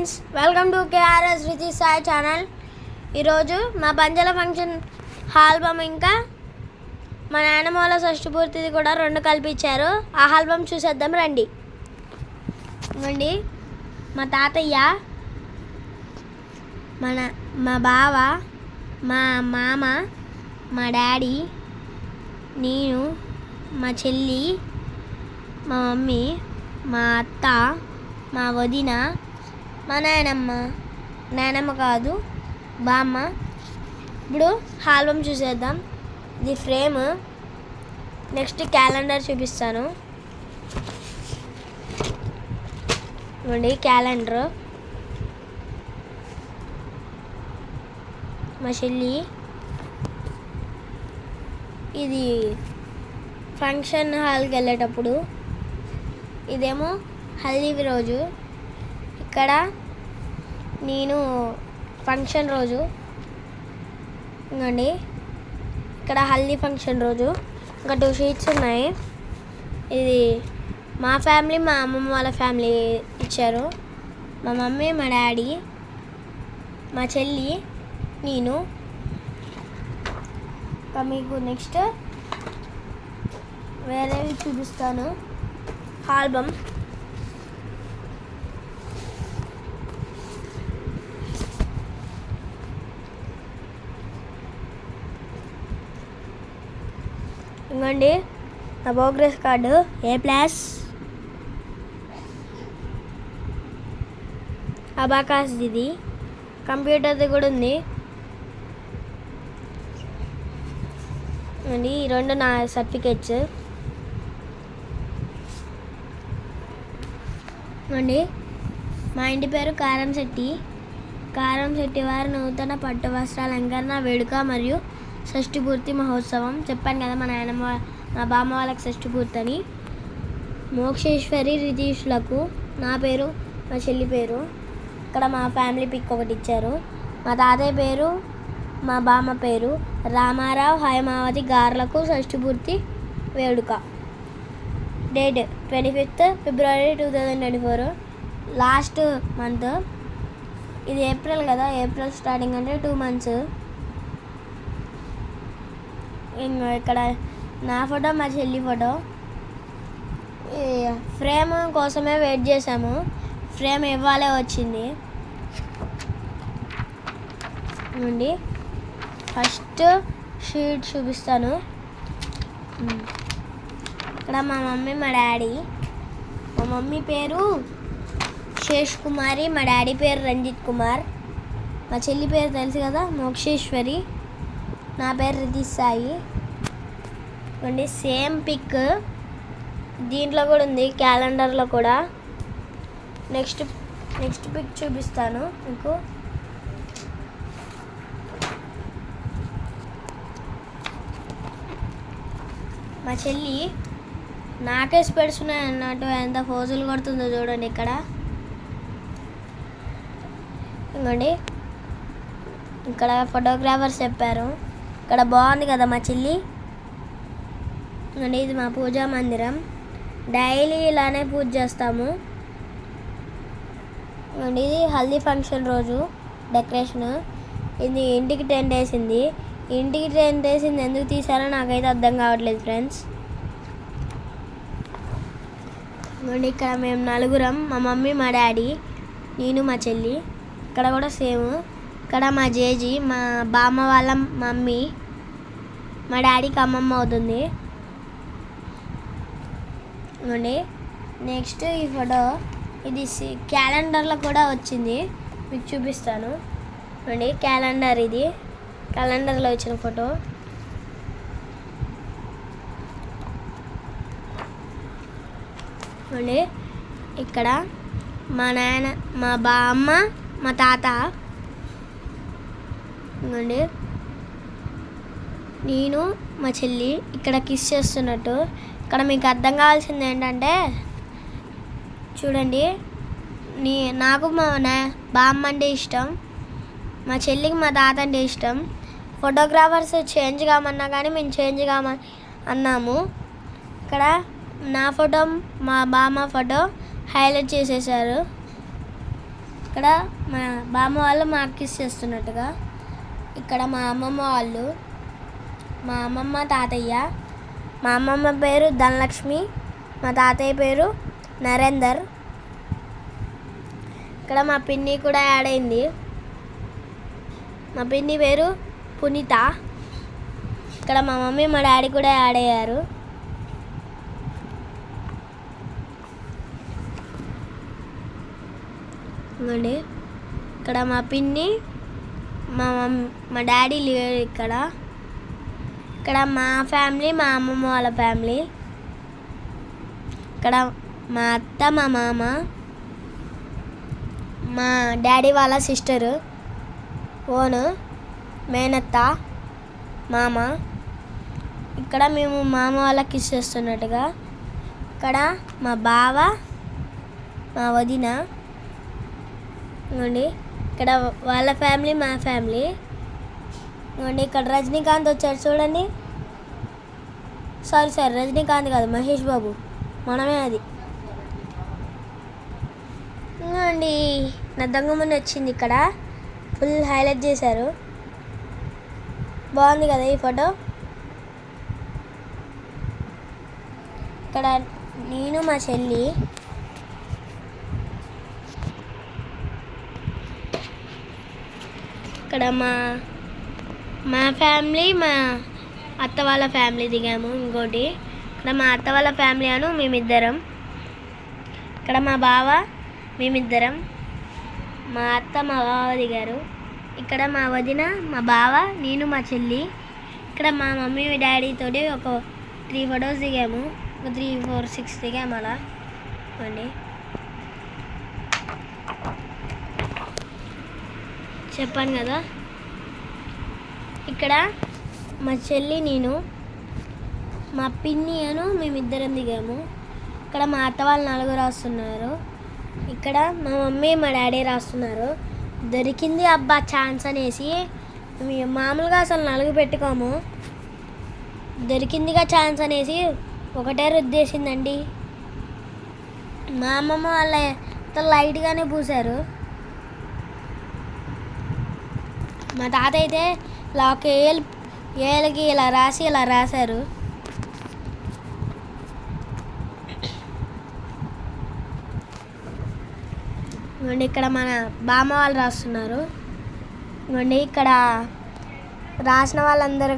Friends, welcome to KRs Riti Sai channel. ఈరోజు మా Panjala function album ఇంకా మా నాయనమ్మ వాళ్ళ షష్ఠి పూర్తిది కూడా రెండు కల్పించారు. ఆ ఆల్బమ్ చూసేద్దాం రండి. ఇవ్వండి మా తాతయ్య, మా బావ, మా మామ, మా డాడీ, నేను, మా చెల్లి, మా మమ్మీ, మా అత్త, మా వదిన, మా నాయనమ్మ కాదు బామ్మ. ఇప్పుడు ఆల్బమ్ చూసేద్దాం. ఇది ఫ్రేమ్. నెక్స్ట్ క్యాలెండర్ చూపిస్తాను. ఇవ్వండి క్యాలెండర్. మా చెల్లి, ఇది ఫంక్షన్ హాల్కి వెళ్ళేటప్పుడు. ఇదేమో హల్దీ రోజు. ఇక్కడ నేను ఫంక్షన్ రోజు. ఇంకోండి ఇక్కడ హల్దీ ఫంక్షన్ రోజు. ఇంకా 2 షీట్స్ ఉన్నాయి. ఇది మా ఫ్యామిలీ, మా అమ్మమ్మ వాళ్ళ ఫ్యామిలీ ఇచ్చారు. మా మమ్మీ, మా డాడీ, మా చెల్లి, నేను. ఇంకా మీకు నెక్స్ట్ వేరేవి చూపిస్తాను. ఆల్బమ్ ఇవ్వండి నా ప్రోగ్రెస్ కార్డు A+. అబాకాస్ ఇది. కంప్యూటర్ది కూడా ఉంది. అండి ఈ రెండు నా సర్టిఫికేట్స్. అండి మా ఇంటి పేరు కారంశెట్టి. కారంశెట్టి వారి నూతన పట్టు వస్త్రాల అలంకరణ వేడుక మరియు షష్ఠి పూర్తి మహోత్సవం. చెప్పాను కదా మా బామ్మ వాళ్ళకి షష్ఠి పూర్తి అని. మోక్షేశ్వరి రితీష్లకు నా పేరు, మా చెల్లి పేరు. ఇక్కడ మా ఫ్యామిలీ పిక్ ఒకటి ఇచ్చారు. మా తాతయ్య పేరు, మా బామ్మ పేరు రామారావు హైమావతి గార్లకు షష్ఠి పూర్తి వేడుక. Date 25th February 2024. Last month. ఇది ఏప్రిల్ కదా, ఏప్రిల్ స్టార్టింగ్ అంటే 2 months. ఇక్కడ నా ఫోటో, మా చెల్లి ఫోటో. ఫ్రేమ్ కోసమే వెయిట్ చేసాము. ఫ్రేమ్ ఇవ్వాలే వచ్చింది. అండి ఫస్ట్ షీట్ చూపిస్తాను. ఇక్కడ మా మమ్మీ, మా డాడీ. మా మమ్మీ పేరు శేష్ కుమారి, మా డాడీ పేరు రంజిత్ కుమార్. మా చెల్లి పేరు తెలుసు కదా, మోక్షేశ్వరి. నా పేరు రితి సాయి. అండి సేమ్ పిక్ దీంట్లో కూడా ఉంది, క్యాలెండర్లో కూడా. నెక్స్ట్ పిక్ చూపిస్తాను మీకు. మా చెల్లి నాకే స్పెడ్స్ ఉన్నాయి అన్నట్టు ఎంత ఫోజులు కొడుతుందో చూడండి ఇక్కడ. ఇంకోండి ఇక్కడ ఫోటోగ్రాఫర్స్ చెప్పారు. ఇక్కడ బాగుంది కదా మా చెల్లి. ఇది మా పూజా మందిరం. డైలీ ఇలానే పూజ చేస్తాము. ఇది హల్దీ ఫంక్షన్ రోజు డెకరేషన్. ఇది ఇంటికి టెంట్ వేసింది. ఇంటికి టెంట్ వేసింది ఎందుకు తీసారో నాకైతే అర్థం కావట్లేదు ఫ్రెండ్స్. ఇక్కడ మేము నలుగురం, మా మమ్మీ, మా డాడీ, నేను, మా చెల్లి. ఇక్కడ కూడా సేమ్. ఇక్కడ మా జేజీ, మా బామ్మ వాళ్ళ మమ్మీ. మా డాడీకి అమ్మమ్మ అవుతుంది. ఇవ్వండి నెక్స్ట్ ఈ ఫోటో. ఇది క్యాలెండర్లో కూడా వచ్చింది, మీకు చూపిస్తాను. ఇవ్వండి క్యాలెండర్. ఇది క్యాలెండర్లో వచ్చిన ఫోటో. ఇవ్వండి ఇక్కడ మా నాయన, మా బామ్మ, మా తాత. ఇవ్వండి నేను, మా చెల్లి ఇక్కడ కిస్ చేస్తున్నట్టు. ఇక్కడ మీకు అర్థం కావాల్సింది ఏంటంటే చూడండి, నాకు మా బామ్మ అంటే ఇష్టం, మా చెల్లికి మా తాత అంటే ఇష్టం. ఫోటోగ్రాఫర్స్ చేంజ్ కామన్నా కానీ మేము చేంజ్ అన్నాము. ఇక్కడ నా ఫోటో, మా బామ్మ ఫోటో హైలైట్ చేసేసారు. ఇక్కడ మా బామ్మ వాళ్ళు మా కిస్ చేస్తున్నట్టుగా. ఇక్కడ మా అమ్మమ్మ వాళ్ళు, మా అమ్మమ్మ తాతయ్య. మా అమ్మమ్మ పేరు ధనలక్ష్మి, మా తాతయ్య పేరు నరేందర్. ఇక్కడ మా పిన్ని కూడా యాడ్ అయింది. మా పిన్ని పేరు పునీత. ఇక్కడ మా మమ్మీ మా డాడీ కూడా యాడ్ అయ్యారు. ఇవ్వండి, ఇక్కడ మా పిన్ని, మా డాడీ లేరు. ఇక్కడ మా ఫ్యామిలీ, మా అమ్మమ్మ వాళ్ళ ఫ్యామిలీ. ఇక్కడ మా అత్త, మా మామ, మా డాడీ వాళ్ళ సిస్టరు, ఓను, మేనత్త, మామ. ఇక్కడ మేము మామ వాళ్ళకి కిస్ చేస్తున్నట్టుగా. ఇక్కడ మా బావ, మా వదిన. ఇవ్వండి, ఇక్కడ వాళ్ళ ఫ్యామిలీ, మా ఫ్యామిలీ. ఇవ్వండి, ఇక్కడ రజనీకాంత్ వచ్చాడు చూడండి. సారీ రజనీకాంత్ కాదు, మహేష్ బాబు, మనమే అది. ఇవ్వండి, నా దొంగమని వచ్చింది. ఇక్కడ ఫుల్ హైలైట్ చేశారు. బాగుంది కదా ఈ ఫోటో. ఇక్కడ నేను, మా చెల్లి. ఇక్కడ మా ఫ్యామిలీ, మా అత్త వాళ్ళ ఫ్యామిలీ దిగాము. ఇంకోటి ఇక్కడ మా అత్త వాళ్ళ ఫ్యామిలీ అను మేమిద్దరం. ఇక్కడ మా బావ, మేమిద్దరం. మా అత్త, మా బావ దిగారు. ఇక్కడ మా వదిన, మా బావ, నేను, మా చెల్లి. ఇక్కడ మా మమ్మీ డాడీతో ఒక 3 ఫొటోస్ దిగాము. ఒక 3, 4, 6 దిగాము అలా. అండి, చెప్పాను కదా. ఇక్కడ మా చెల్లి, నేను, మా పిన్ని అను మేమిద్దరం దిగాము. ఇక్కడ మా అత్త వాళ్ళు 4 రాస్తున్నారు. ఇక్కడ మా మమ్మీ, మా డాడీ రాస్తున్నారు. దొరికింది అబ్బా ఛాన్స్ అనేసి మామూలుగా అసలు 4 పెట్టుకోము. దొరికిందిగా ఛాన్స్ అనేసి ఒకటే రుద్దేసిందండి. మా అమ్మమ్మ వాళ్ళ లైట్గానే పూసారు. మా తాత అయితే ఇలా ఒక ఏళ్ళకి ఇలా రాశారు. ఇవ్వండి, ఇక్కడ మన బామ్మ వాళ్ళు రాస్తున్నారు. ఇవ్వండి, ఇక్కడ రాసిన వాళ్ళందరూ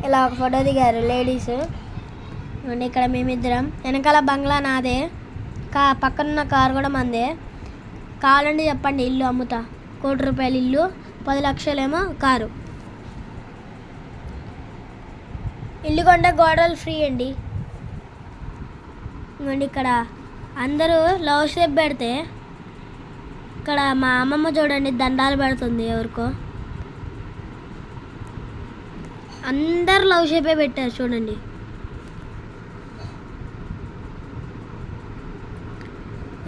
ఇలా ఒక ఫోటో దిగారు లేడీస్. ఇవ్వండి, ఇక్కడ మేమిద్దరం. వెనకాల బంగ్లా నాదే, పక్కనున్న కారు కూడా మందే. కావాలండి చెప్పండి, ఇల్లు అమ్ముతా. 1 కోటి రూపాయలు ఇల్లు, 10 లక్షలేమో కారు. ఇల్లు కొంటే గోడలు ఫ్రీ అండి. ఇవ్వండి, ఇక్కడ అందరూ లవ్ షేప్ పెడితే ఇక్కడ మా అమ్మమ్మ చూడండి దండాలు పెడుతుంది ఎవరికో. అందరు లవ్ షేపే పెట్టారు చూడండి.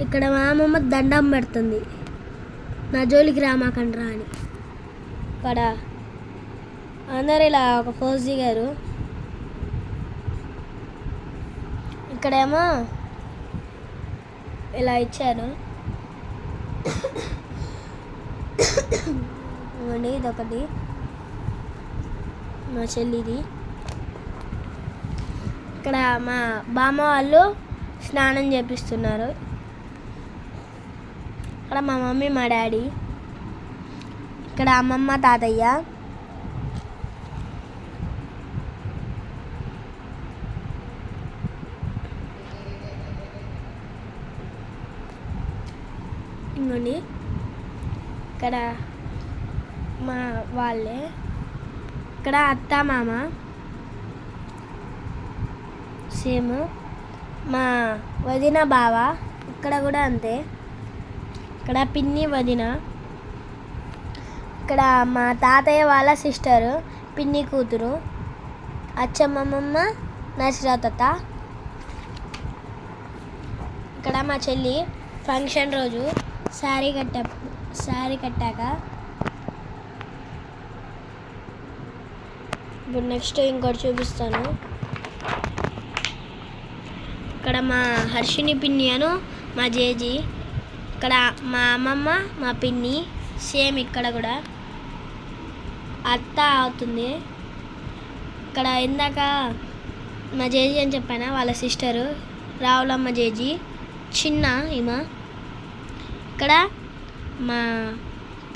ఇక్కడ మా అమ్మమ్మ దండం పెడుతుంది, నా జోలికి రామాకండ్రా అని. ఇక్కడ అందరు ఇలా ఒక పోజ్ దిగారు. ఇక్కడేమో ఇలా ఇచ్చారు. ఇదొకటి మా చెల్లిది. ఇక్కడ మా బామ్మ వాళ్ళు స్నానం చేపిస్తున్నారు. ఇక్కడ మా మమ్మీ, మా డాడీ. ఇక్కడ అమ్మమ్మ, తాతయ్య. ఇంకోండి, ఇక్కడ మా వాళ్ళే. ఇక్కడ అత్త, మామ సేమ్. మా వదిన, బావ ఇక్కడ కూడా అంతే. ఇక్కడ పిన్ని, వదిన. ఇక్కడ మా తాతయ్య వాళ్ళ సిస్టరు, పిన్ని కూతురు, అచ్చమ్మమ్మ, నర్సిరావు. ఇక్కడ మా చెల్లి ఫంక్షన్ రోజు శారీ కట్టాక. ఇప్పుడు నెక్స్ట్ ఇంకోటి చూపిస్తాను. ఇక్కడ మా హర్షిని పిన్ని అను మా జేజీ. ఇక్కడ మా అమ్మమ్మ మా పిన్ని సేమ్ ఇక్కడ కూడా అత్త అవుతుంది. ఇక్కడ ఇందాక మా జేజీ అని చెప్పాను, వాళ్ళ సిస్టరు రావులమ్మ జేజీ చిన్న ఈమె. ఇక్కడ మా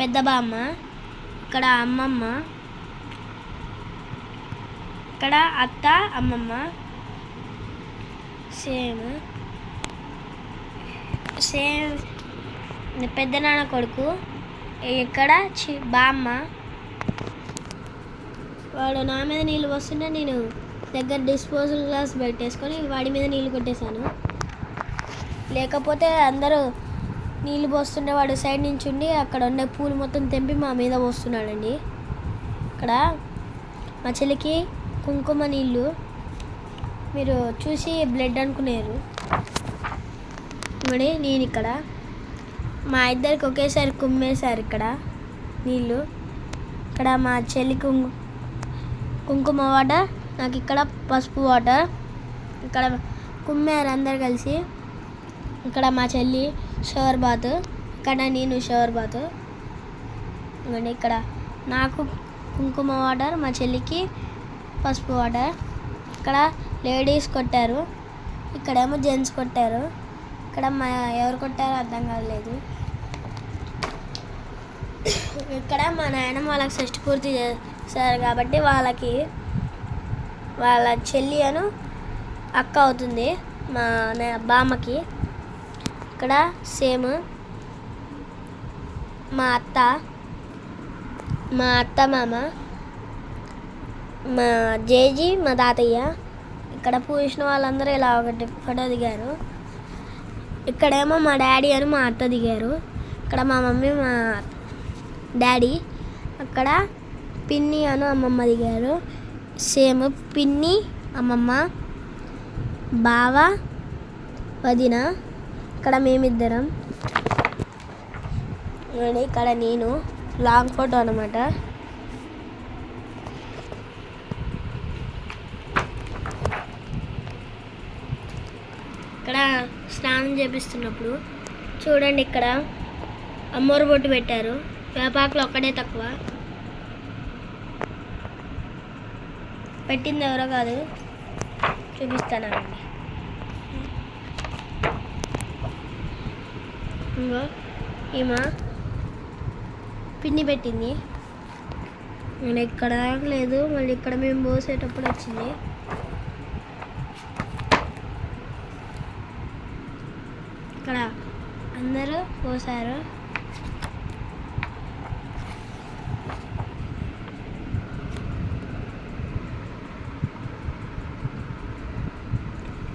పెద్ద బామ్మ, ఇక్కడ అమ్మమ్మ, ఇక్కడ అత్త అమ్మమ్మ సేమ్ సేమ్ పెద్ద నాన్న కొడుకు. ఇక్కడ బామ్మ. వాడు నా మీద నీళ్ళు వస్తుంటే నేను దగ్గర డిస్పోజల్ గ్లాస్ పెట్టేసుకొని వాడి మీద నీళ్ళు కొట్టేశాను. లేకపోతే అందరూ నీళ్ళు పోస్తుంటే వాడు సైడ్ నుంచి ఉండి అక్కడ ఉండే పూలు మొత్తం తెంపి మా మీద పోస్తున్నాడండి. ఇక్కడ మా చెల్లికి కుంకుమ నీళ్ళు మీరు చూసి బ్లడ్ అనుకునేరు. మరి నేను ఇక్కడ మా ఇద్దరికి ఒకేసారి కుమ్మేశారు ఇక్కడ నీళ్ళు. ఇక్కడ మా చెల్లి కుంకుమ వాటర్, నాకు ఇక్కడ పసుపు వాటర్. ఇక్కడ కుమ్మారు అందరు కలిసి. ఇక్కడ మా చెల్లి షవర్ బాత్, ఇక్కడ నేను షవర్ బాత్. ఇవ్వండి ఇక్కడ నాకు కుంకుమ వాటర్, మా చెల్లికి పసుపు వాటర్. ఇక్కడ లేడీస్ కొట్టారు, ఇక్కడేమో జెంట్స్ కొట్టారు. ఇక్కడ ఎవరు కొట్టారో అర్థం కాలేదు. ఇక్కడ మా నాయనమ్మ వాళ్ళకి షష్టి పూర్తి చేశారు కాబట్టి వాళ్ళకి వాళ్ళ చెల్లి అను అక్క అవుతుంది మా బామ్మకి. ఇక్కడ సేమ్ మా అత్త మామ, మా జేజీ, మా తాతయ్య. ఇక్కడ పూసిన వాళ్ళందరూ ఇలా ఒకటి ఫోటో దిగారు. ఇక్కడేమో మా డాడీ అని మా అత్త దిగారు. ఇక్కడ మా మమ్మీ మా డాడీ. అక్కడ పిన్ని అను అమ్మమ్మ దిగారు. సేమ్ పిన్ని అమ్మమ్మ, బావ, వదిన. ఇక్కడ మేమిద్దరం. ఇక్కడ నేను లాంగ్ ఫోటో అనమాట. ఇక్కడ స్నానం చేపిస్తున్నప్పుడు చూడండి, ఇక్కడ అమ్మోరు బొట్టు పెట్టారు. వేపాకులు ఒక్కడే తక్కువ. పెట్టింది ఎవరో కాదు, చూపిస్తానండి. ఇంకో ఈమె పిన్ని పెట్టింది. నేను ఇక్కడ లేదు, మళ్ళీ ఇక్కడ మేము పోసేటప్పుడు వచ్చింది. ఇక్కడ అందరూ పోసారు.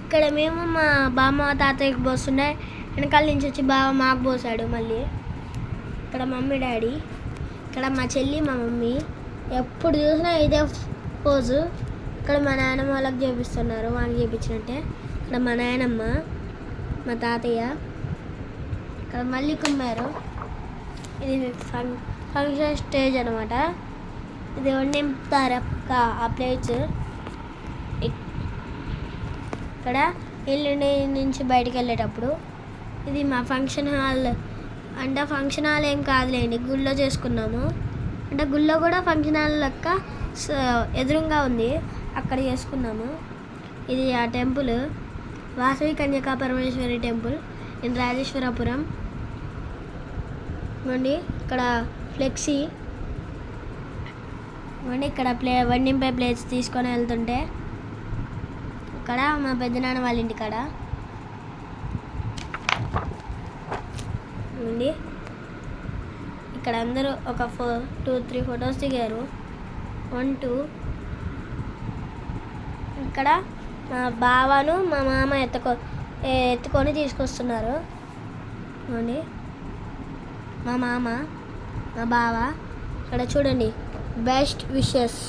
ఇక్కడ మేము మా బామ్మ తాతయ్యకి పోస్తుండే, వెనకాల నుంచి వచ్చి బావ మాకు పోసాడు మళ్ళీ. ఇక్కడ మమ్మీ డాడీ. ఇక్కడ మా చెల్లి మా మమ్మీ. ఎప్పుడు చూసినా ఇదే పోజు. ఇక్కడ మా నాయనమ్మ వాళ్ళకి చేపిస్తున్నారు, వాళ్ళకి చేపించినట్టే. ఇక్కడ మా నాయనమ్మ, మా తాతయ్య. ఇక్కడ మళ్ళీ కుమ్మారు. ఇది ఫంక్షన్ స్టేజ్ అనమాట. ఇది నింపుతారు ఆ ప్లేట్స్. ఇక్కడ ఇల్లు నుంచి బయటికి వెళ్ళేటప్పుడు ఇది మా ఫంక్షన్ హాల్. అంటే ఫంక్షన్ హాల్ ఏం కాదులేండి, గుళ్ళో చేసుకున్నాము. అంటే గుళ్ళో కూడా ఫంక్షన్ హాల్ లెక్క ఎదురుగా ఉంది, అక్కడ చేసుకున్నాము. ఇది ఆ temple Vasavi Kanyaka Parameswari temple in Rajeswarapuram. ఇవ్వండి ఇక్కడ ఫ్లెక్సీ. ఇవ్వండి ఇక్కడ వన్నింపై ప్లేట్స్ తీసుకొని వెళ్తుంటే ఇక్కడ మా పెద్దనాన్న వాళ్ళ ఇంటికాడ. ఇవ్వండి ఇక్కడ అందరూ ఒక 2-3 ఫొటోస్ దిగారు. 1 2. ఇక్కడ మా బావను మా మామ ఎత్తుకొని తీసుకొస్తున్నారు. ఇవ్వండి మా మామ మా బావ. ఇక్కడ చూడండి బెస్ట్ విషెస్.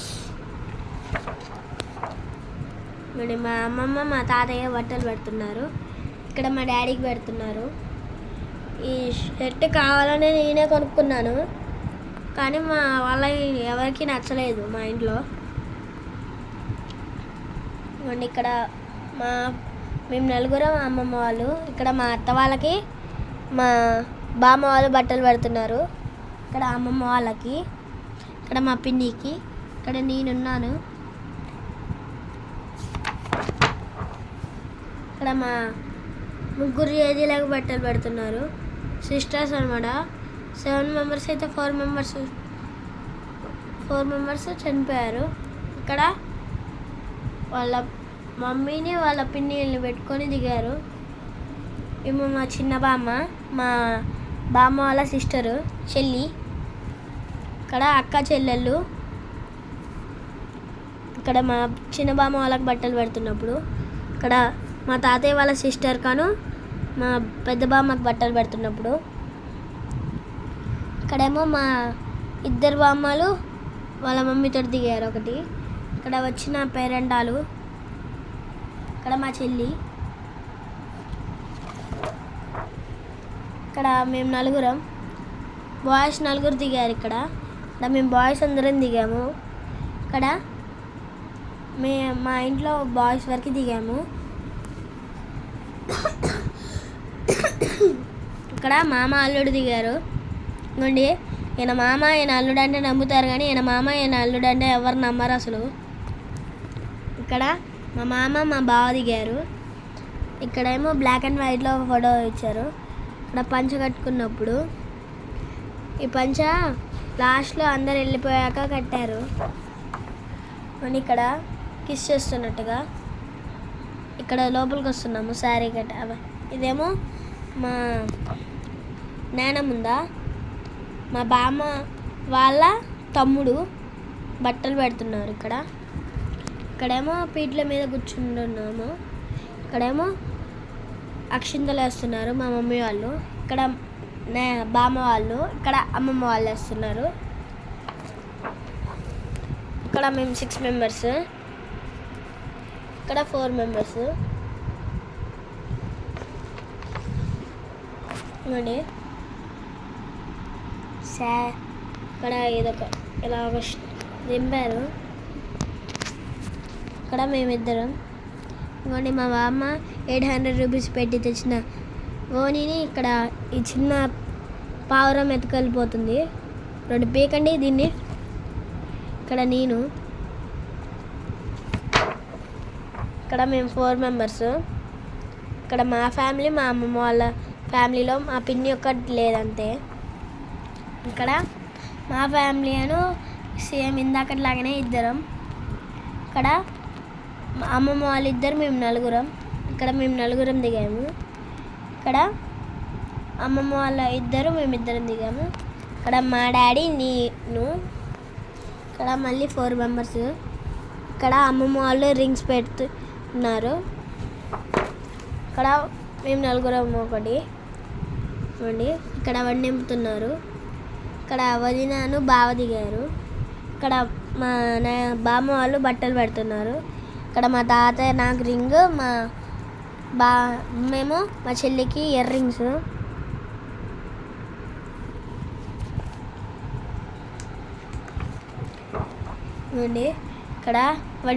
మరి మా అమ్మమ్మ మా తాతయ్య బట్టలు పెడుతున్నారు. ఇక్కడ మా డాడీకి పెడుతున్నారు. ఈ షర్ట్ కావాలని నేనే కొనుక్కున్నాను, కానీ మా వాళ్ళ ఎవరికి నచ్చలేదు మా ఇంట్లో. ఇవ్వండి ఇక్కడ మేము నలుగురం, మా అమ్మమ్మ వాళ్ళు. ఇక్కడ మా అత్త వాళ్ళకి, మా బామ్మ వాళ్ళు బట్టలు పెడుతున్నారు. ఇక్కడ అమ్మమ్మ వాళ్ళకి, ఇక్కడ మా పిన్నికి, ఇక్కడ నేనున్నాను. ఇక్కడ మా ముగ్గురు ఏజీలకు బట్టలు పెడుతున్నారు. సిస్టర్స్ అనమాట. 7 మెంబర్స్ అయితే 4 మెంబర్స్ చనిపోయారు. ఇక్కడ వాళ్ళ మమ్మీని వాళ్ళ పిన్నిని పెట్టుకొని దిగారు. ఏమో మా చిన్న బామ్మ, మా బామ్మ వాళ్ళ సిస్టరు చెల్లి. ఇక్కడ అక్క చెల్లెళ్ళు. ఇక్కడ మా చిన్న బామ్మ వాళ్ళకి బట్టలు పెడుతున్నప్పుడు ఇక్కడ మా తాతయ్య వాళ్ళ సిస్టర్ కాను మా పెద్ద బామ్మకి బట్టలు పెడుతున్నప్పుడు ఇక్కడేమో మా ఇద్దరు బామ్మలు వాళ్ళ మమ్మీతో దిగారు ఒకటి. ఇక్కడ వచ్చిన పేరెంటాలు. ఇక్కడ మా చెల్లి. ఇక్కడ మేము నలుగురం బాయ్స్ నలుగురు దిగారు. ఇక్కడ మేము బాయ్స్ అందరం దిగాము. ఇక్కడ మా ఇంట్లో బాయ్స్ వరకు దిగాము. ఇక్కడ మామ అల్లుడు దిగారు. ఇంకోండి ఈయన మామ ఈయన అల్లుడు అంటే నమ్ముతారు, కానీ ఈయన మామ ఈయన అల్లుడు అంటే ఎవరు నమ్మరు అసలు. ఇక్కడ మా మామ మా బావ దిగారు. ఇక్కడేమో బ్లాక్ అండ్ వైట్లో ఒక ఫోటో ఇచ్చారు. ఇక్కడ పంచ కట్టుకున్నప్పుడు ఈ పంచ లాస్ట్లో అందరు వెళ్ళిపోయాక కట్టారు అని ఇక్కడ కిస్ చేస్తున్నట్టుగా. ఇక్కడ లోపలికి వస్తున్నాము శారీ కట్ట. ఇదేమో మా నానమ్ముందా మా బామ్మ వాళ్ళ తమ్ముడు బట్టలు పెడుతున్నారు. ఇక్కడేమో పీట్ల మీద కూర్చుంటున్నాము. ఇక్కడేమో అక్షింతలు వేస్తున్నారు మా మమ్మీ వాళ్ళు. ఇక్కడ బామ్మ వాళ్ళు, ఇక్కడ అమ్మమ్మ వాళ్ళు వేస్తున్నారు. ఇక్కడ మేము 6 మెంబర్స్, ఇక్కడ 4 మెంబర్స్. ఇవ్వండి ఇక్కడ ఇదొక ఇలా ఒక దింపారు. ఇక్కడ మేమిద్దరం. ఇంకోండి మా బామ్మ 800 రూపీస్ పెట్టి తెచ్చిన ఓనీని ఇక్కడ ఈ చిన్న పావురం ఎత్తుకెళ్ళిపోతుంది. 2 పీకండి దీన్ని. ఇక్కడ నేను, ఇక్కడ మేము 4 మెంబర్స్. ఇక్కడ మా ఫ్యామిలీ, మా అమ్మమ్మ వాళ్ళ ఫ్యామిలీలో మా పిన్ని ఒక్కటి లేదంతే. ఇక్కడ మా ఫ్యామిలీ అను సేమ్ ఇందాకట్లాగానే ఇద్దరం. ఇక్కడ మా అమ్మమ్మ వాళ్ళు ఇద్దరు, మేము నలుగురం. ఇక్కడ మేము నలుగురం దిగాము. ఇక్కడ అమ్మమ్మ వాళ్ళ ఇద్దరు, మేమిద్దరం దిగాము. ఇక్కడ మా డాడీ, నేను. ఇక్కడ మళ్ళీ 4 మెంబర్స్. ఇక్కడ అమ్మమ్మ వాళ్ళు రింగ్స్ పెడుతున్నారు. ఇక్కడ మేము నలుగురం ఒకటి అండి. ఇక్కడ నింపుతున్నారు. ఇక్కడ వదినాను బావ దిగారు. ఇక్కడ మా బామ్మ వాళ్ళు బట్టలు పెడుతున్నారు. ఇక్కడ మా తాతయ్య నాకు రింగ్, మేము మా చెల్లికి ఇయర్ రింగ్స్. అండి ఇక్కడ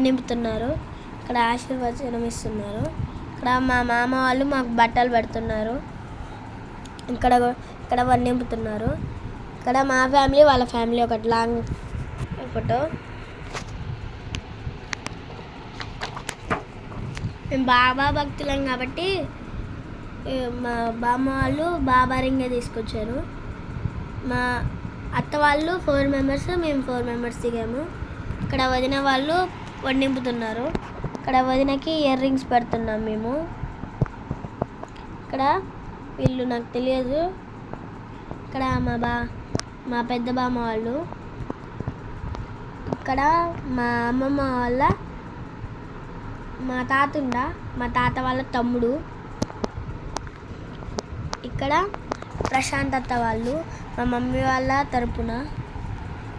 నింపుతున్నారు. ఇక్కడ ఆశీర్వచనం ఇస్తున్నారు. ఇక్కడ మా మామ వాళ్ళు మాకు బట్టలు పెడుతున్నారు. ఇక్కడ నింపుతున్నారు. ఇక్కడ మా ఫ్యామిలీ వాళ్ళ ఫ్యామిలీ ఒకటి లాంగ్ ఫోటో. మేము బాబా భక్తులం కాబట్టి మా బామ్మ వాళ్ళు బాబా రింగే తీసుకొచ్చారు. మా అత్త వాళ్ళు 4 మెంబర్స్, మేము 4 మెంబర్స్ దిగాము. ఇక్కడ వదిన వాళ్ళు నింపుతున్నారు. ఇక్కడ వదినకి ఇయర్ రింగ్స్ పెడుతున్నాం మేము. ఇక్కడ వీళ్ళు నాకు తెలియదు. ఇక్కడ మా పెద్ద బామ్మ వాళ్ళు. ఇక్కడ మా అమ్మమ్మ వాళ్ళ మా తాత వాళ్ళ తమ్ముడు. ఇక్కడ ప్రశాంత్ అత్త వాళ్ళు మా మమ్మీ వాళ్ళ తరపున.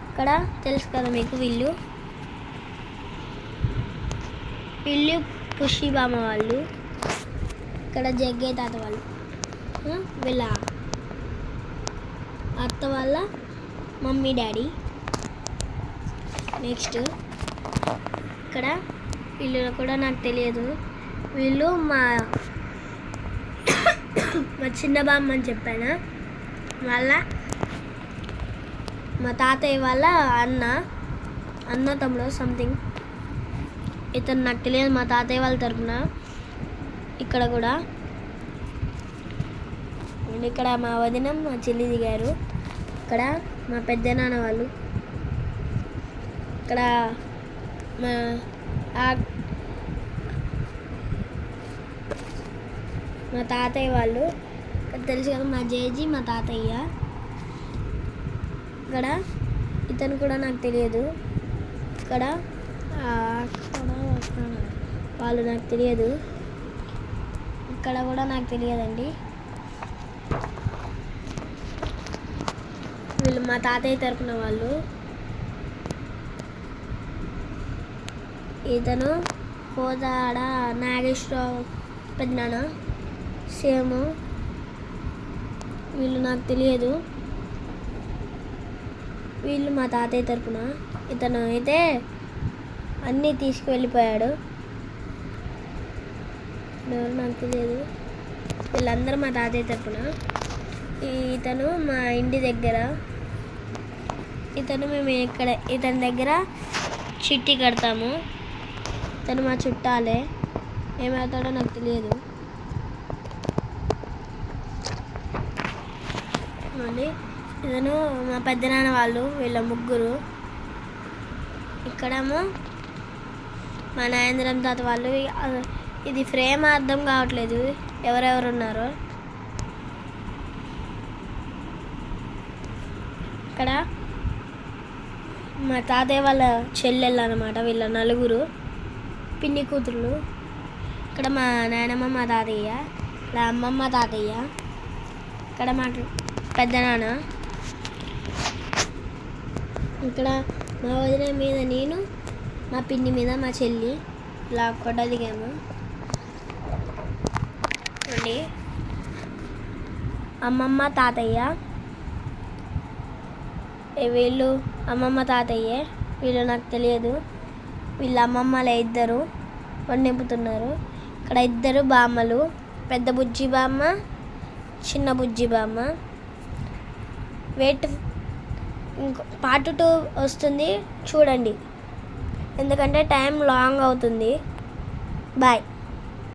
ఇక్కడ తెలుసు కదా మీకు వీళ్ళు పుషి బామ్మ వాళ్ళు. ఇక్కడ జగ్గే తాత వాళ్ళు, వీళ్ళ అత్త వాళ్ళ మమ్మీ డాడీ. నెక్స్ట్ ఇక్కడ వీళ్ళు కూడా నాకు తెలియదు. వీళ్ళు మా చిన్న బామ్మ అని చెప్పాను. వాళ్ళ మా తాతయ్య వాళ్ళ అన్న తమ్ముడు సంథింగ్. ఇతను నాకు తెలియదు, మా తాతయ్య వాళ్ళ తరపున. ఇక్కడ కూడా ఇక్కడ మా వదిన మా చెల్లి దిగారు. ఇక్కడ మా పెద్దనాన్న వాళ్ళు. ఇక్కడ మా తాతయ్య వాళ్ళు. తెలుసు కదా మా జేజీ మా తాతయ్య. ఇక్కడ ఇతను కూడా నాకు తెలియదు. ఇక్కడ వాళ్ళు నాకు తెలియదు. ఇక్కడ కూడా నాకు తెలియదండి. వీళ్ళు మా తాతయ్య తరపున వాళ్ళు. ఇతను కోదాడ నాగేశ్వరరావు పెద్దనాన్న సేమ్. వీళ్ళు నాకు తెలియదు. వీళ్ళు మా తాతయ్య తరపున. ఇతను అయితే అన్నీ తీసుకువెళ్ళిపోయాడు. ఎవరు నాకు తెలియదు. వీళ్ళందరూ మా తాతయ్య తరపున. ఇతను మా ఇంటి దగ్గర. మేము ఇక్కడ ఇతని దగ్గర చిట్టి కడతాము. ఇతను మా చుట్టాలే. ఏమవుతాడో నాకు తెలియదు. మళ్ళీ ఇతను మా పెద్దనాన్న వాళ్ళు. వీళ్ళ ముగ్గురు. ఇక్కడేమో మా నాయంద్రం తాత వాళ్ళు. ఇది ఫ్రేమ్ అర్థం కావట్లేదు ఎవరెవరు ఉన్నారో. ఇక్కడ మా తాతయ్య వాళ్ళ చెల్లెళ్ళు అన్నమాట. వీళ్ళ నలుగురు పిన్ని కూతురులు. ఇక్కడ మా నాయనమ్మ మా తాతయ్య. ఇలా అమ్మమ్మ తాతయ్య. ఇక్కడ మా పెద్దనాన్న. ఇక్కడ మా వదిన మీద నేను, మా పిన్ని మీద మా చెల్లి. ఇలా కొట్ట దిగాము అండి. అమ్మమ్మ తాతయ్య. వీళ్ళు అమ్మమ్మ తాతయ్యే. వీళ్ళు నాకు తెలియదు. వీళ్ళ అమ్మమ్మలే ఇద్దరు వండిపుతున్నారు. ఇక్కడ ఇద్దరు బామ్మలు, పెద్ద బుజ్జి బామ్మ, చిన్న బుజ్జి బామ్మ. ఇంకో పార్ట్ 2 వస్తుంది చూడండి, ఎందుకంటే టైం లాంగ్ అవుతుంది. బాయ్.